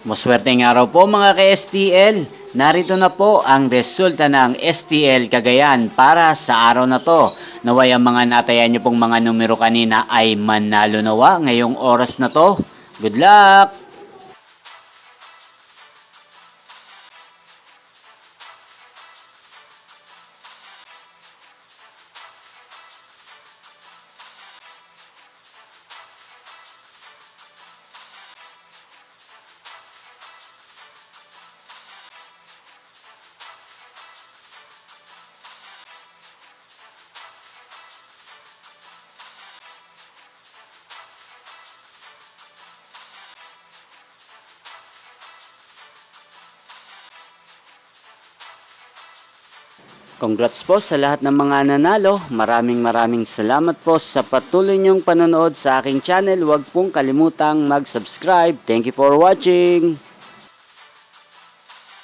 Maswerteng araw po mga ka-STL. Narito na po ang resulta ng STL Cagayan para sa araw na to. Naway ang mga natayan nyo pong mga numero kanina ay manalo nawa ngayong oras na to. Good luck! Congrats po sa lahat ng mga nanalo. Maraming salamat po sa patuloy niyong panonood sa aking channel. Huwag pong kalimutang mag-subscribe. Thank you for watching.